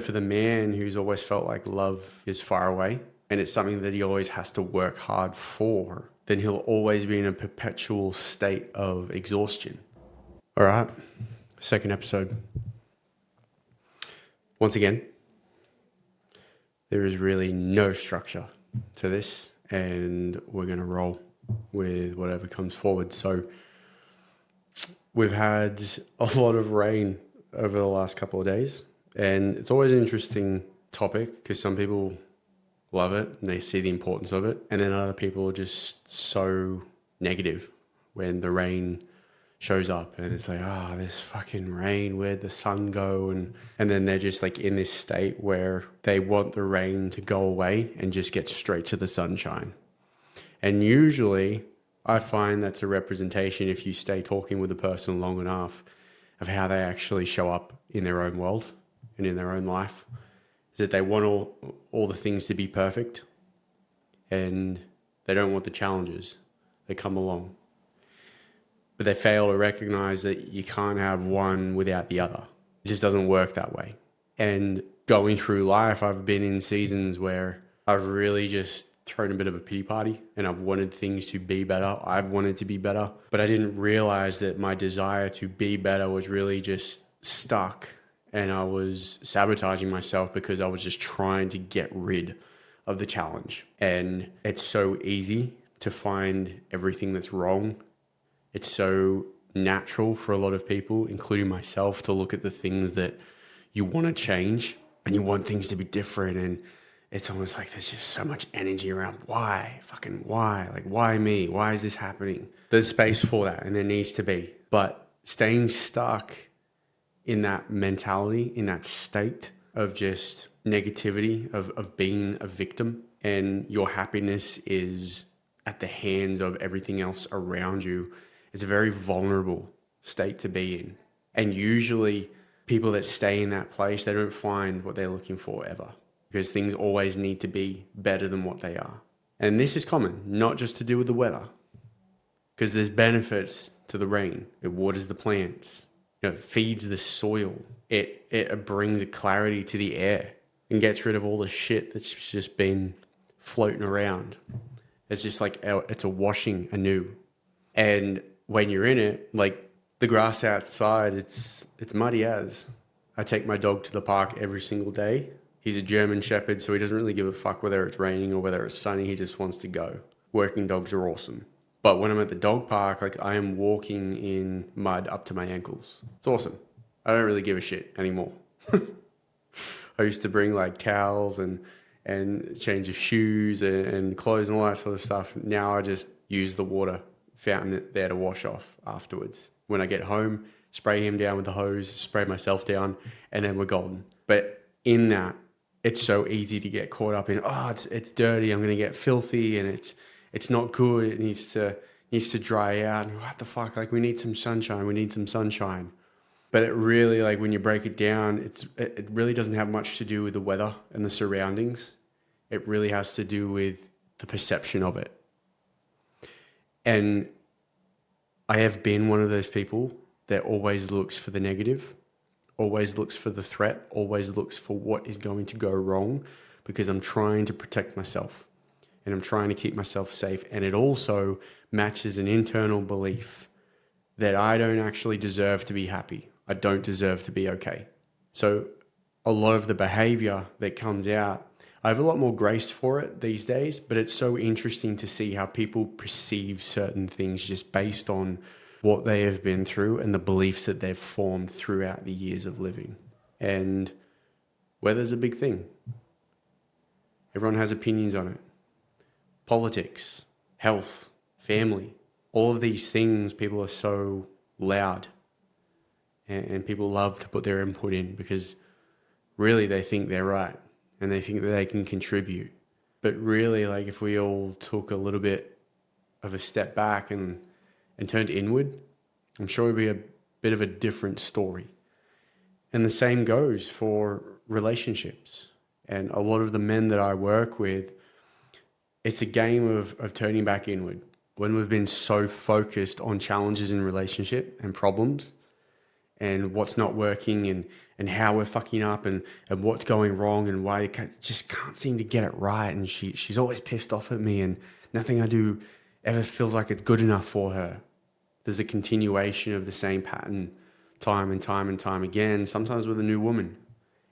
For the man who's always felt like love is far away and it's something that he always has to work hard for, then he'll always be in a perpetual state of exhaustion. All right, second episode. Once again, there is really no structure to this, and we're going to roll with whatever comes forward. So we've had a lot of rain over the last couple of days, and it's always an interesting topic because some people love it and they see the importance of it, and then other people are just so negative when the rain shows up and it's like, this fucking rain, where'd the sun go? And then they're just like in this state where they want the rain to go away and just get straight to the sunshine. And usually I find that's a representation, if you stay talking with a person long enough, of how they actually show up in their own world and in their own life. Is that they want all the things to be perfect and they don't want the challenges that come along. But they fail to recognize that you can't have one without the other. It just doesn't work that way. And going through life, I've been in seasons where I've really just thrown a bit of a pity party and I've wanted things to be better. I've wanted to be better, but I didn't realize that my desire to be better was really just stuck, and I was sabotaging myself because I was just trying to get rid of the challenge. And it's so easy to find everything that's wrong. It's so natural for a lot of people, including myself, to look at the things that you want to change and you want things to be different. And it's almost like there's just so much energy around why? Fucking why? Like, why me? Why is this happening? There's space for that, and there needs to be. But staying stuck in that mentality, in that state of just negativity, of being a victim, and your happiness is at the hands of everything else around you, it's a very vulnerable state to be in. And usually people that stay in that place, they don't find what they're looking for ever, because things always need to be better than what they are. And this is common, not just to do with the weather, because there's benefits to the rain. It waters the plants, it feeds the soil. It brings a clarity to the air and gets rid of all the shit that's just been floating around. It's just like, it's a washing anew. And when you're in it, like the grass outside, it's muddy as. I take my dog to the park every single day. He's a German Shepherd, so he doesn't really give a fuck whether it's raining or whether it's sunny. He just wants to go. Working dogs are awesome. But when I'm at the dog park, like, I am walking in mud up to my ankles. It's awesome. I don't really give a shit anymore. I used to bring like towels and change of shoes and clothes and all that sort of stuff. Now I just use the water fountain there to wash off afterwards. When I get home, spray him down with the hose, spray myself down, and then we're golden. But in that, it's so easy to get caught up in, it's dirty, I'm going to get filthy, and it's not good, it needs to dry out, and what the fuck, like, we need some sunshine. But it really, like, when you break it down, it really doesn't have much to do with the weather and the surroundings. It really has to do with the perception of it. And I have been one of those people that always looks for the negative, always looks for the threat, always looks for what is going to go wrong, because I'm trying to protect myself and I'm trying to keep myself safe. And it also matches an internal belief that I don't actually deserve to be happy. I don't deserve to be okay. So a lot of the behavior that comes out, I have a lot more grace for it these days, but it's so interesting to see how people perceive certain things just based on what they have been through and the beliefs that they've formed throughout the years of living. And weather's a big thing. Everyone has opinions on it. Politics, health, family, all of these things, people are so loud, and people love to put their input in because really they think they're right and they think that they can contribute. But really, like, if we all took a little bit of a step back and turned inward, I'm sure it'd be a bit of a different story. And the same goes for relationships. And a lot of the men that I work with, it's a game of turning back inward. When we've been so focused on challenges in relationship and problems, and what's not working and how we're fucking up and what's going wrong and why just can't seem to get it right. And she's always pissed off at me and nothing I do ever feels like it's good enough for her. There's a continuation of the same pattern time and time and time again, sometimes with a new woman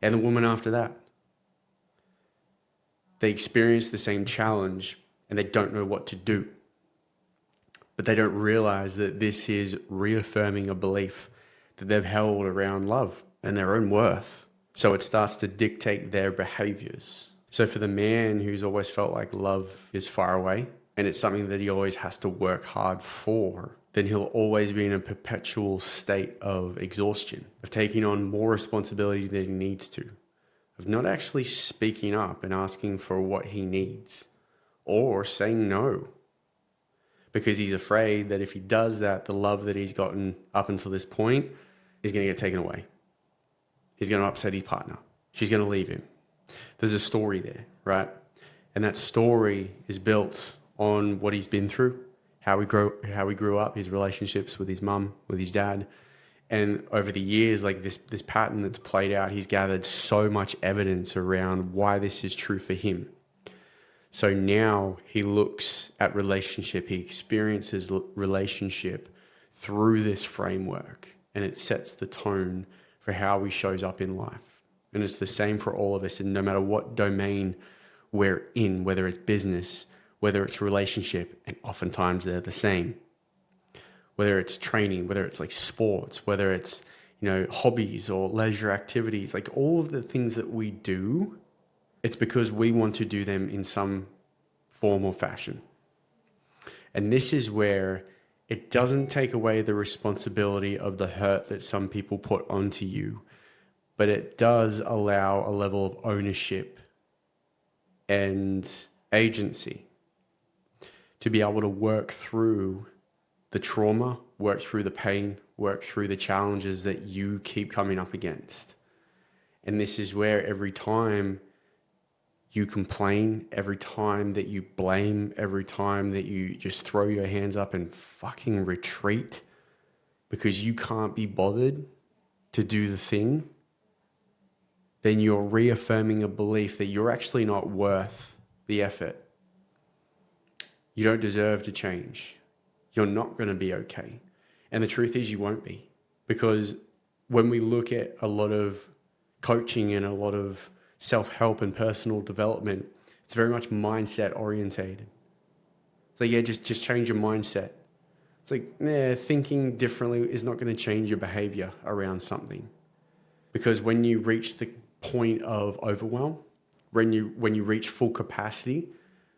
and the woman after that. They experience the same challenge and they don't know what to do. But they don't realize that this is reaffirming a belief that they've held around love and their own worth. So it starts to dictate their behaviors. So for the man who's always felt like love is far away and it's something that he always has to work hard for, then he'll always be in a perpetual state of exhaustion, of taking on more responsibility than he needs to, of not actually speaking up and asking for what he needs or saying no. Because he's afraid that if he does that, the love that he's gotten up until this point is going to get taken away. He's going to upset his partner. She's going to leave him. There's a story there, right? And that story is built on what he's been through, how he grew up, his relationships with his mum, with his dad. And over the years, like this pattern that's played out, he's gathered so much evidence around why this is true for him. So now he looks at relationship, he experiences relationship through this framework, and it sets the tone for how he shows up in life. And it's the same for all of us, and no matter what domain we're in, whether it's business, whether it's relationship, and oftentimes they're the same. Whether it's training, whether it's like sports, whether it's, hobbies or leisure activities, like all of the things that we do, it's because we want to do them in some form or fashion. And this is where it doesn't take away the responsibility of the hurt that some people put onto you, but it does allow a level of ownership and agency to be able to work through the trauma, work through the pain, work through the challenges that you keep coming up against. And this is where every time you complain, every time that you blame, every time that you just throw your hands up and fucking retreat because you can't be bothered to do the thing, then you're reaffirming a belief that you're actually not worth the effort. You don't deserve to change. You're not going to be okay. And the truth is you won't be. Because when we look at a lot of coaching and a lot of self-help and personal development, it's very much mindset orientated. So just change your mindset. It's like, thinking differently is not going to change your behavior around something. Because when you reach the point of overwhelm, when you reach full capacity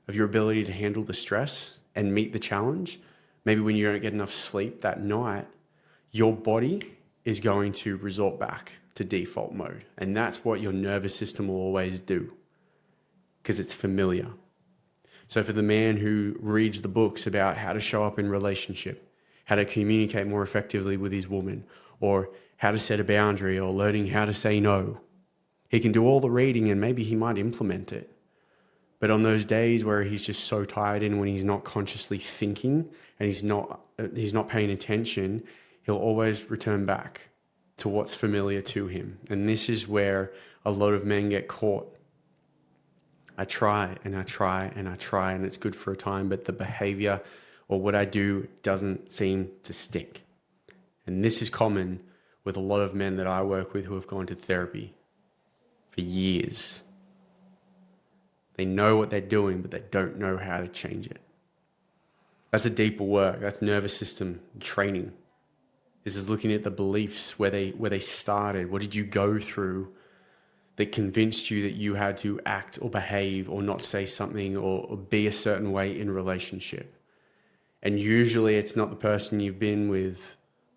of your ability to handle the stress and meet the challenge, maybe when you don't get enough sleep that night, your body is going to resort back to default mode. And that's what your nervous system will always do because it's familiar. So for the man who reads the books about how to show up in relationship, how to communicate more effectively with his woman, or how to set a boundary, or learning how to say no, he can do all the reading and maybe he might implement it. But on those days where he's just so tired and when he's not consciously thinking and he's not paying attention, he'll always return back to what's familiar to him. And this is where a lot of men get caught. I try and I try and I try and it's good for a time, but the behavior or what I do doesn't seem to stick. And this is common with a lot of men that I work with who have gone to therapy for years. They know what they're doing, but they don't know how to change it. That's a deeper work. That's nervous system training. This is looking at the beliefs, where they started. What did you go through that convinced you that you had to act or behave or not say something or be a certain way in relationship? And usually it's not the person you've been with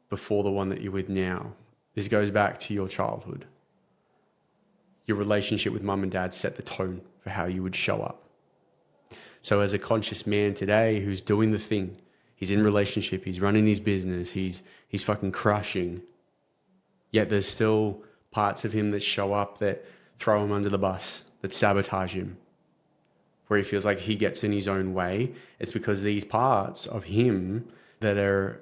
before the one that you're with now. This goes back to your childhood. Your relationship with mum and dad set the tone for how you would show up. So as a conscious man today who's doing the thing, he's in relationship, he's running his business, he's fucking crushing, yet there's still parts of him that show up that throw him under the bus, that sabotage him, where he feels like he gets in his own way. It's because these parts of him that are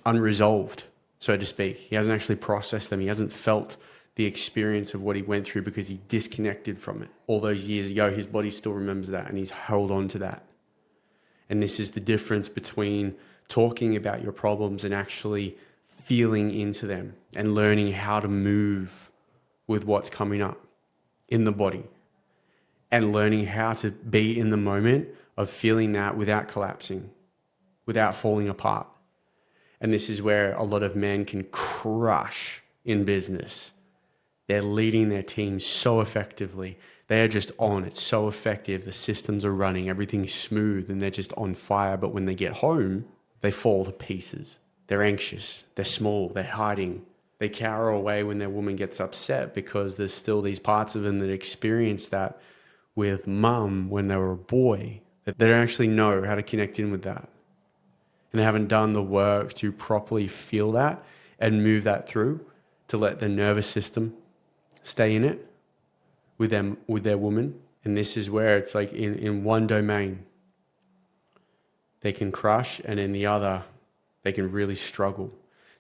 unresolved. so to speak. He hasn't actually processed them. He hasn't felt the experience of what he went through because he disconnected from it. All those years ago, his body still remembers that and he's held on to that. And this is the difference between talking about your problems and actually feeling into them and learning how to move with what's coming up in the body and learning how to be in the moment of feeling that without collapsing, without falling apart. And this is where a lot of men can crush in business. They're leading their team so effectively. They are just on. It's so effective. The systems are running. Everything's smooth and they're just on fire. But when they get home, they fall to pieces. They're anxious. They're small. They're hiding. They cower away when their woman gets upset because there's still these parts of them that experience that with mum when they were a boy, that they don't actually know how to connect in with that. And they haven't done the work to properly feel that and move that through to let the nervous system stay in it with them, with their woman. And this is where it's like in one domain, they can crush, and in the other, they can really struggle.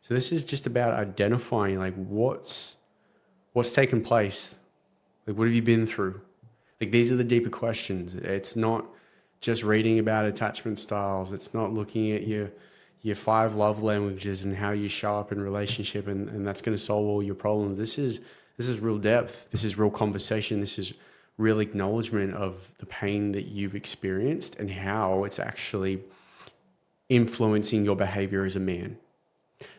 So this is just about identifying like what's taken place. Like, what have you been through? Like, these are the deeper questions. It's not just reading about attachment styles. It's not looking at your 5 love languages and how you show up in relationship and that's going to solve all your problems. This is real depth. This is real conversation. This is real acknowledgement of the pain that you've experienced and how it's actually influencing your behavior as a man.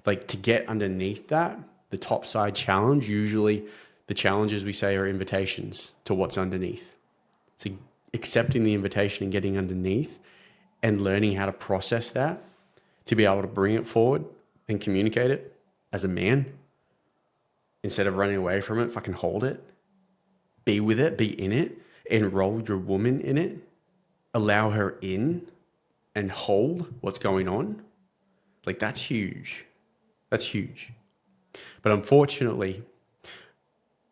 Like, to get underneath that, the top side challenge, usually the challenges we say are invitations to what's underneath. So accepting the invitation and getting underneath and learning how to process that to be able to bring it forward and communicate it as a man instead of running away from it, fucking hold it, be with it, be in it, enroll your woman in it, allow her in and hold what's going on. Like, that's huge. That's huge. But unfortunately,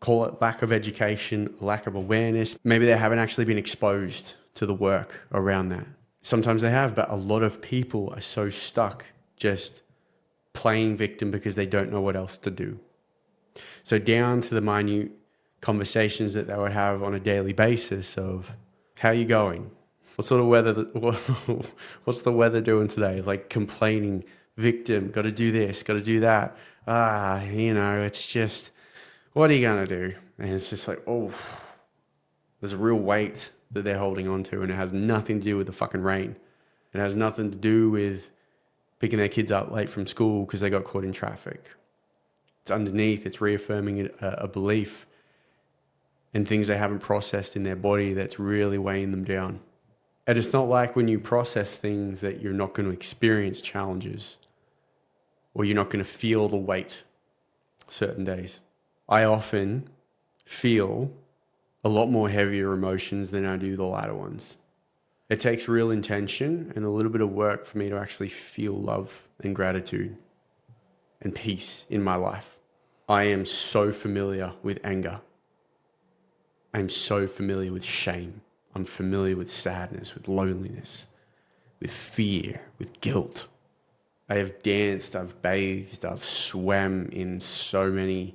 call it lack of education, lack of awareness. Maybe they haven't actually been exposed to the work around that. Sometimes they have, but a lot of people are so stuck just playing victim because they don't know what else to do. So down to the minute conversations that they would have on a daily basis of, how are you going? What sort of weather, what's the weather doing today? Like, complaining, victim, got to do this, got to do that. It's just, what are you going to do? And it's just like, oh, there's a real weight that they're holding on to, and it has nothing to do with the fucking rain. It has nothing to do with picking their kids up late from school because they got caught in traffic. It's underneath, it's reaffirming a belief and things they haven't processed in their body that's really weighing them down. And it's not like when you process things that you're not going to experience challenges or you're not going to feel the weight certain days. I often feel a lot more heavier emotions than I do the lighter ones. It takes real intention and a little bit of work for me to actually feel love and gratitude and peace in my life. I am so familiar with anger. I'm so familiar with shame. I'm familiar with sadness, with loneliness, with fear, with guilt. I have danced, I've bathed, I've swam in so many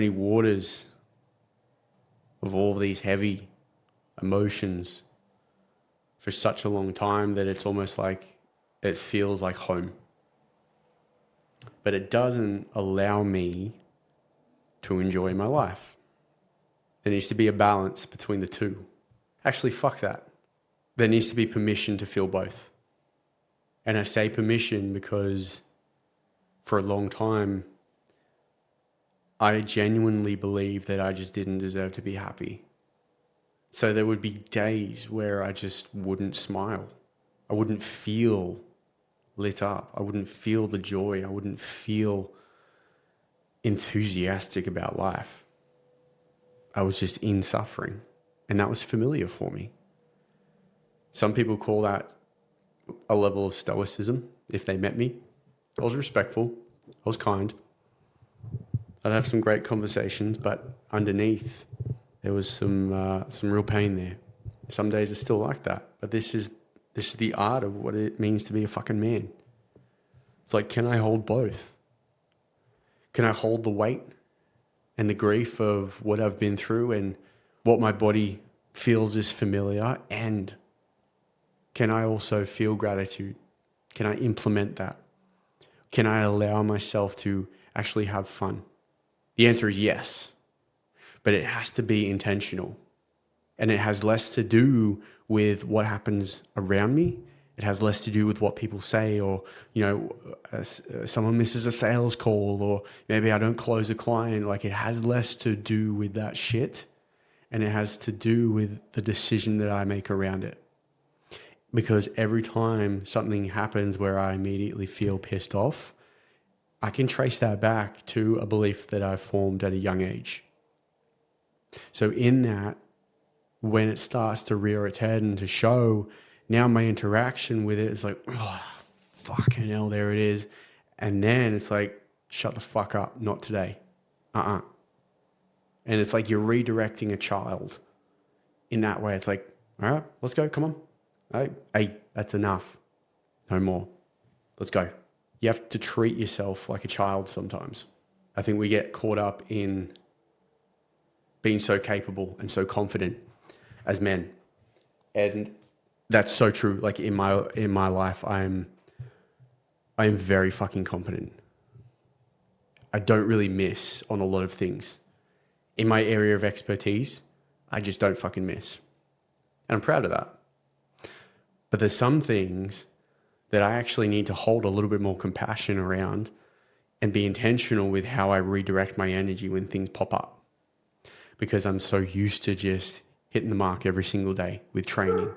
waters of all these heavy emotions for such a long time that it's almost like it feels like home. But it doesn't allow me to enjoy my life. There needs to be a balance between the two. Actually, fuck that. There needs to be permission to feel both. And I say permission because for a long time, I genuinely believed that I just didn't deserve to be happy. So there would be days where I just wouldn't smile. I wouldn't feel lit up. I wouldn't feel the joy. I wouldn't feel enthusiastic about life. I was just in suffering, and that was familiar for me. Some people call that a level of stoicism if they met me. I was respectful. I was kind. I'd have some great conversations, but underneath there was some real pain there. Some days it's still like that, but this is the art of what it means to be a fucking man. It's like, can I hold both? Can I hold the weight and the grief of what I've been through and what my body feels is familiar? And can I also feel gratitude? Can I implement that? Can I allow myself to actually have fun? The answer is yes, but it has to be intentional. And it has less to do with what happens around me. It has less to do with what people say, or, someone misses a sales call, or maybe I don't close a client. Like, it has less to do with that shit. And it has to do with the decision that I make around it. Because every time something happens where I immediately feel pissed off, I can trace that back to a belief that I formed at a young age. So in that, when it starts to rear its head and to show, now my interaction with it is like, oh, fucking hell, there it is. And then it's like, shut the fuck up, not today. And it's like you're redirecting a child in that way. It's like, all right, let's go, come on. Hey, that's enough. No more. Let's go. You have to treat yourself like a child sometimes. I think we get caught up in being so capable and so confident as men. And that's so true. Like in my life, I am very fucking competent. I don't really miss on a lot of things. In my area of expertise, I just don't fucking miss. And I'm proud of that. But there's some things that I actually need to hold a little bit more compassion around and be intentional with how I redirect my energy when things pop up. Because I'm so used to just hitting the mark every single day with training.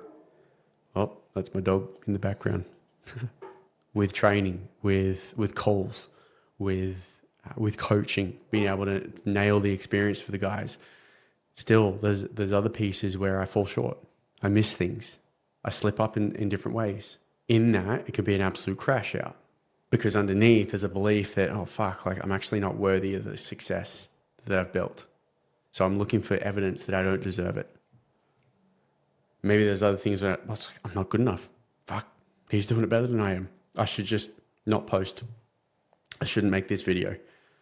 Oh, that's my dog in the background. With training, with calls, with coaching, being able to nail the experience for the guys. Still, there's other pieces where I fall short. I miss things. I slip up in different ways. In that, it could be an absolute crash out. Because underneath, there's a belief that, oh, fuck, like I'm actually not worthy of the success that I've built. So I'm looking for evidence that I don't deserve it. Maybe there's other things that I'm not good enough. Fuck, he's doing it better than I am. I should just not post. I shouldn't make this video.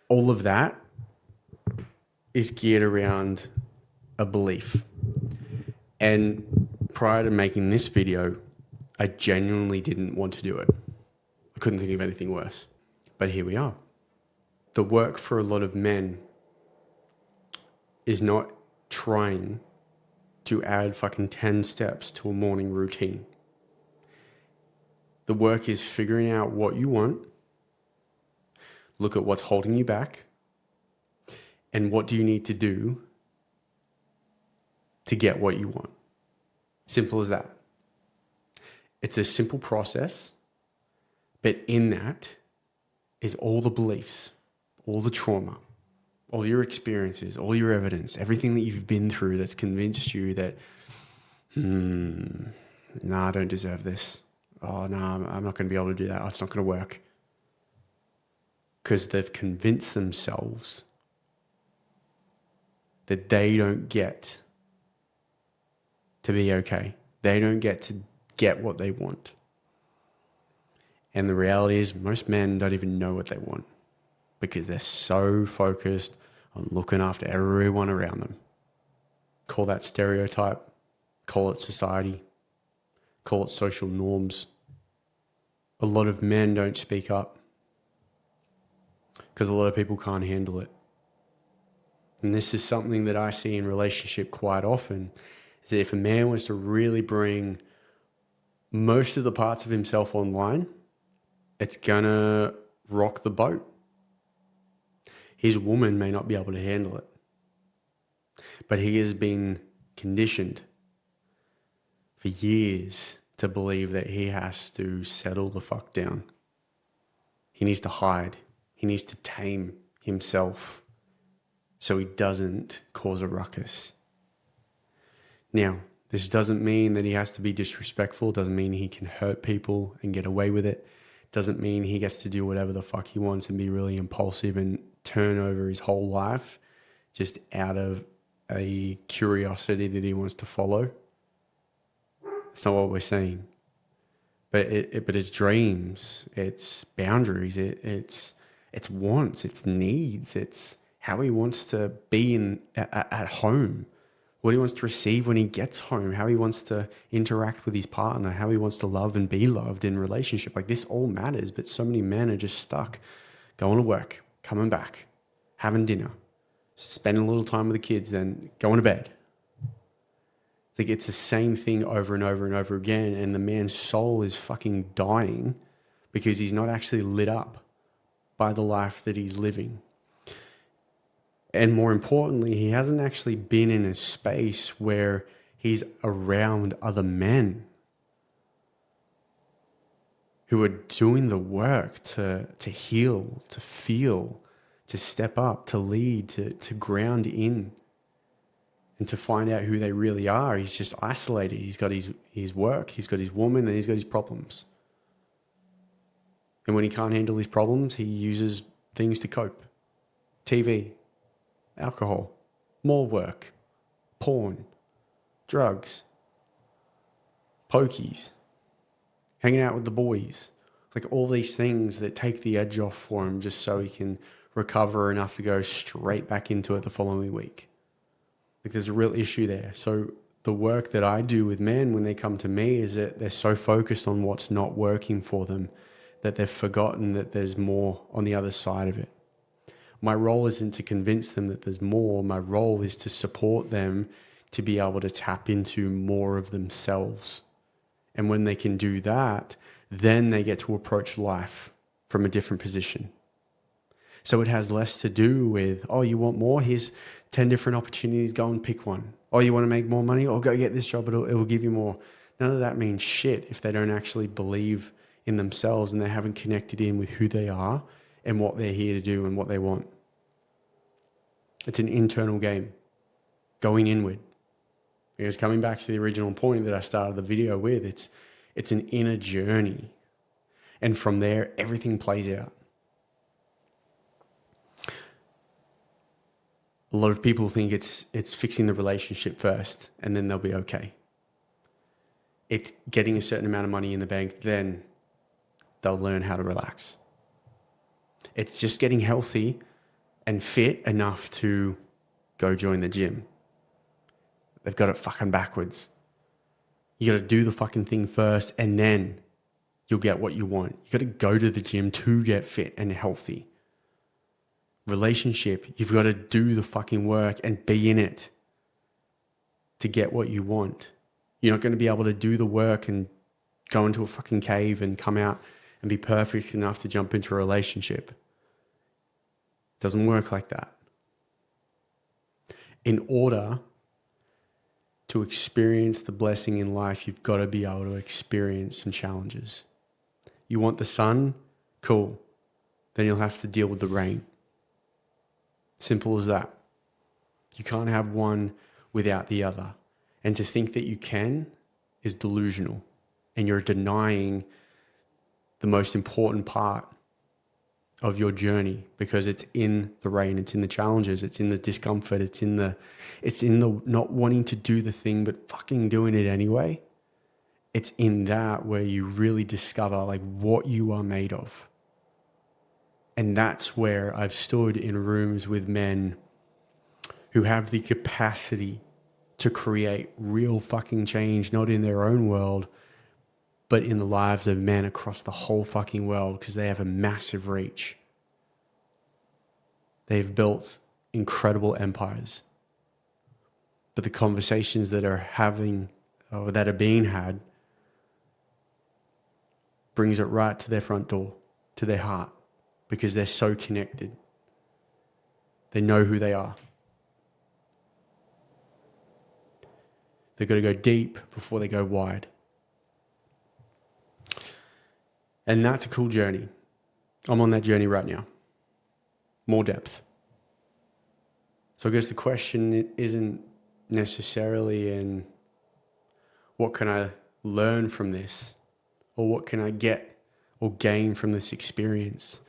All of that is geared around a belief. And prior to making this video, I genuinely didn't want to do it. I couldn't think of anything worse. But here we are. The work for a lot of men is not trying to add fucking 10 steps to a morning routine. The work is figuring out what you want, look at what's holding you back, and what do you need to do to get what you want. Simple as that. It's a simple process, but in that is all the beliefs, all the trauma, all your experiences, all your evidence, everything that you've been through that's convinced you that, I don't deserve this. Oh, no, I'm not going to be able to do that. Oh, it's not going to work. Because they've convinced themselves that they don't get to be okay. They don't get to get what they want. And the reality is most men don't even know what they want because they're so focused on looking after everyone around them. Call that stereotype, call it society, call it social norms. A lot of men don't speak up because a lot of people can't handle it. And this is something that I see in relationship quite often, is that if a man was to really bring most of the parts of himself online, it's gonna rock the boat. His woman may not be able to handle it, but he has been conditioned for years to believe that he has to settle the fuck down. He needs to hide. He needs to tame himself so he doesn't cause a ruckus. Now, this doesn't mean that he has to be disrespectful. Doesn't mean he can hurt people and get away with it. Doesn't mean he gets to do whatever the fuck he wants and be really impulsive and turn over his whole life just out of a curiosity that he wants to follow. That's not what we're saying. but it's dreams, it's boundaries, it's wants, it's needs, it's how he wants to be at home, what he wants to receive when he gets home, how he wants to interact with his partner, how he wants to love and be loved in relationship. Like this all matters, but so many men are just stuck going to work, coming back, having dinner, spending a little time with the kids, then going to bed. Like it's the same thing over and over and over again, and the man's soul is fucking dying because he's not actually lit up by the life that he's living. And more importantly, he hasn't actually been in a space where he's around other men who are doing the work to heal, to feel, to step up, to lead, to ground in, and to find out who they really are. He's just isolated. He's got his work, he's got his woman, and he's got his problems. And when he can't handle his problems, he uses things to cope. TV, alcohol, more work, porn, drugs, pokies, hanging out with the boys. Like all these things that take the edge off for him just so he can recover enough to go straight back into it the following week. Like there's a real issue there. So the work that I do with men when they come to me is that they're so focused on what's not working for them that they've forgotten that there's more on the other side of it. My role isn't to convince them that there's more. My role is to support them to be able to tap into more of themselves. And when they can do that, then they get to approach life from a different position. So it has less to do with, oh, you want more? Here's 10 different opportunities. Go and pick one. Oh, you want to make more money? Oh, go get this job. It will give you more. None of that means shit if they don't actually believe in themselves and they haven't connected in with who they are and what they're here to do and what they want. It's an internal game, going inward. Because coming back to the original point that I started the video with, it's an inner journey. And from there, everything plays out. A lot of people think it's fixing the relationship first and then they'll be okay. It's getting a certain amount of money in the bank, then they'll learn how to relax. It's just getting healthy and fit enough to go join the gym. They've got it fucking backwards. You got to do the fucking thing first and then you'll get what you want. You got to go to the gym to get fit and healthy. Relationship, you've got to do the fucking work and be in it to get what you want. You're not going to be able to do the work and go into a fucking cave and come out and be perfect enough to jump into a relationship. It doesn't work like that. In order to experience the blessing in life, you've got to be able to experience some challenges. You want the sun? Cool. Then you'll have to deal with the rain. Simple as that. You can't have one without the other. And to think that you can is delusional. And you're denying the most important part of your journey because it's in the rain, it's in the challenges, it's in the discomfort, it's in the not wanting to do the thing but fucking doing it anyway. It's in that where you really discover like what you are made of. And that's where I've stood in rooms with men who have the capacity to create real fucking change, not in their own world, but in the lives of men across the whole fucking world because they have a massive reach. They've built incredible empires. But the conversations that are having or that are being had brings it right to their front door, to their heart. Because they're so connected. They know who they are. They've got to go deep before they go wide. And that's a cool journey. I'm on that journey right now. More depth. So I guess the question isn't necessarily in what can I learn from this? Or what can I get or gain from this experience?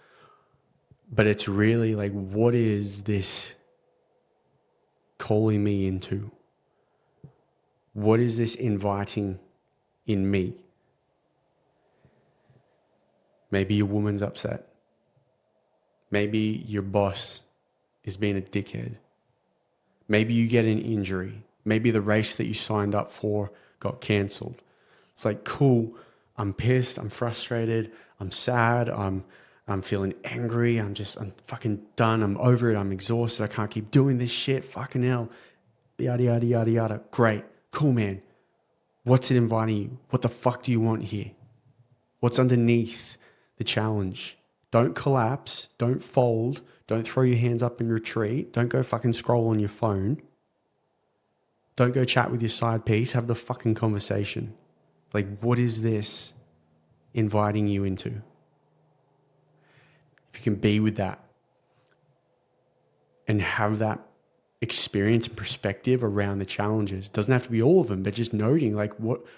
But it's really like, what is this calling me into? What is this inviting in me? Maybe your woman's upset. Maybe your boss is being a dickhead. Maybe you get an injury. Maybe the race that you signed up for got cancelled. It's like, cool, I'm pissed, I'm frustrated, I'm sad, I'm feeling angry, I'm fucking done, I'm over it, I'm exhausted, I can't keep doing this shit, fucking hell, yada, yada, yada, yada. Great, cool, man. What's it inviting you? What the fuck do you want here? What's underneath the challenge? Don't collapse, don't fold, don't throw your hands up in retreat, don't go fucking scroll on your phone. Don't go chat with your side piece, have the fucking conversation. Like, what is this inviting you into? If you can be with that and have that experience and perspective around the challenges, it doesn't have to be all of them, but just noting, like,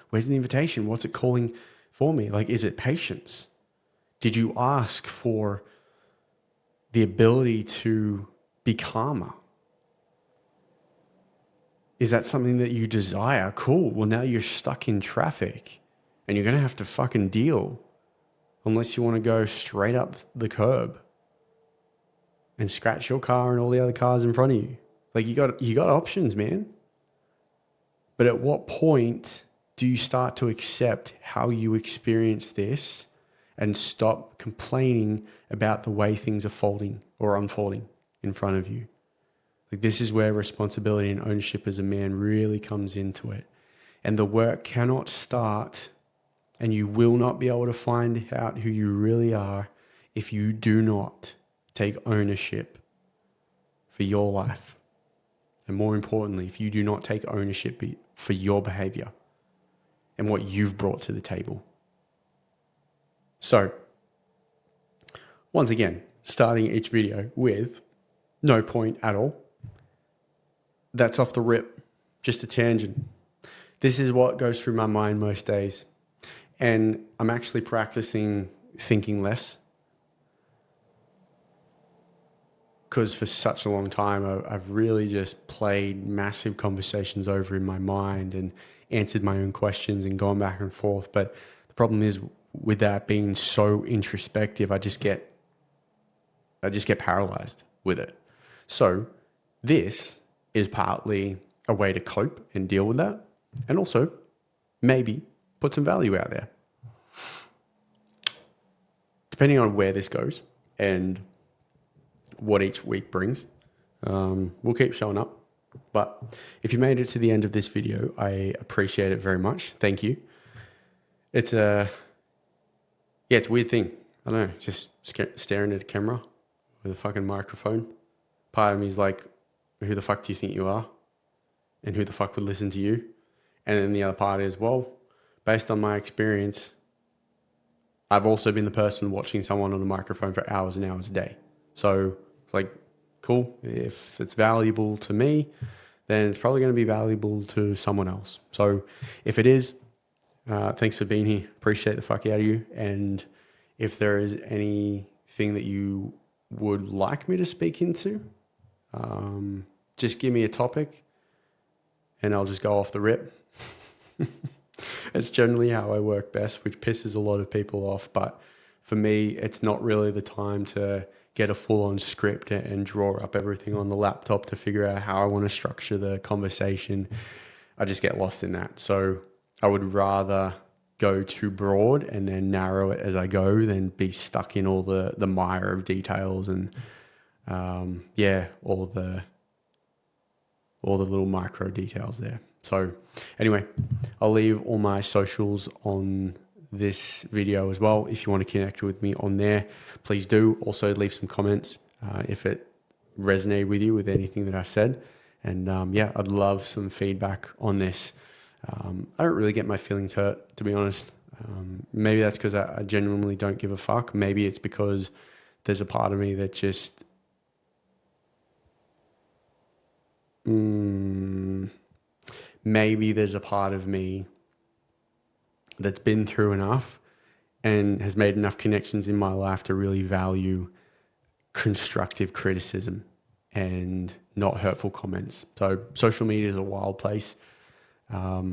where's the invitation? What's it calling for me? Like, is it patience? Did you ask for the ability to be calmer? Is that something that you desire? Cool. Well, now you're stuck in traffic and you're going to have to fucking deal unless you want to go straight up the curb and scratch your car and all the other cars in front of you. Like, you got options, man. But at what point do you start to accept how you experience this and stop complaining about the way things are folding or unfolding in front of you? Like, this is where responsibility and ownership as a man really comes into it. And the work cannot start, and you will not be able to find out who you really are if you do not take ownership for your life. And more importantly, if you do not take ownership for your behavior and what you've brought to the table. So, once again, starting each video with no point at all. That's off the rip, just a tangent. This is what goes through my mind most days. And I'm actually practicing thinking less. Because for such a long time, I've really just played massive conversations over in my mind and answered my own questions and gone back and forth. But the problem is, with that being so introspective, I just get paralyzed with it. So this is partly a way to cope and deal with that, and also maybe put some value out there. Depending on where this goes and what each week brings, we'll keep showing up. But if you made it to the end of this video, I appreciate it very much. Thank you. It's a weird thing. I don't know, just staring at a camera with a fucking microphone. Part of me is like, who the fuck do you think you are? And who the fuck would listen to you? And then the other part is, well, based on my experience, I've also been the person watching someone on a microphone for hours and hours a day. So it's like, cool. If it's valuable to me, then it's probably going to be valuable to someone else. So if it is, thanks for being here. Appreciate the fuck out of you. And if there is anything that you would like me to speak into, just give me a topic and I'll just go off the rip. It's generally how I work best, which pisses a lot of people off. But for me, it's not really the time to get a full-on script and draw up everything on the laptop to figure out how I want to structure the conversation. I just get lost in that. So I would rather go too broad and then narrow it as I go than be stuck in all the mire of details and all the little micro details there. So anyway, I'll leave all my socials on this video as well. If you want to connect with me on there, please do. Also leave some comments if it resonated with you with anything that I said. And I'd love some feedback on this. I don't really get my feelings hurt, to be honest. Maybe that's because I genuinely don't give a fuck. Maybe it's because there's a part of me that just maybe there's a part of me that's been through enough and has made enough connections in my life to really value constructive criticism and not hurtful comments. So social media is a wild place. I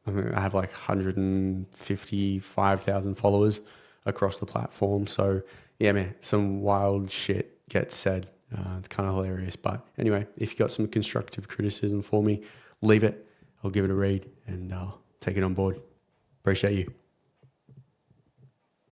have like 155,000 followers across the platform. So yeah, man, some wild shit gets said. It's kind of hilarious. But anyway, if you got some constructive criticism for me, leave it. I'll give it a read and I'll take it on board. Appreciate you.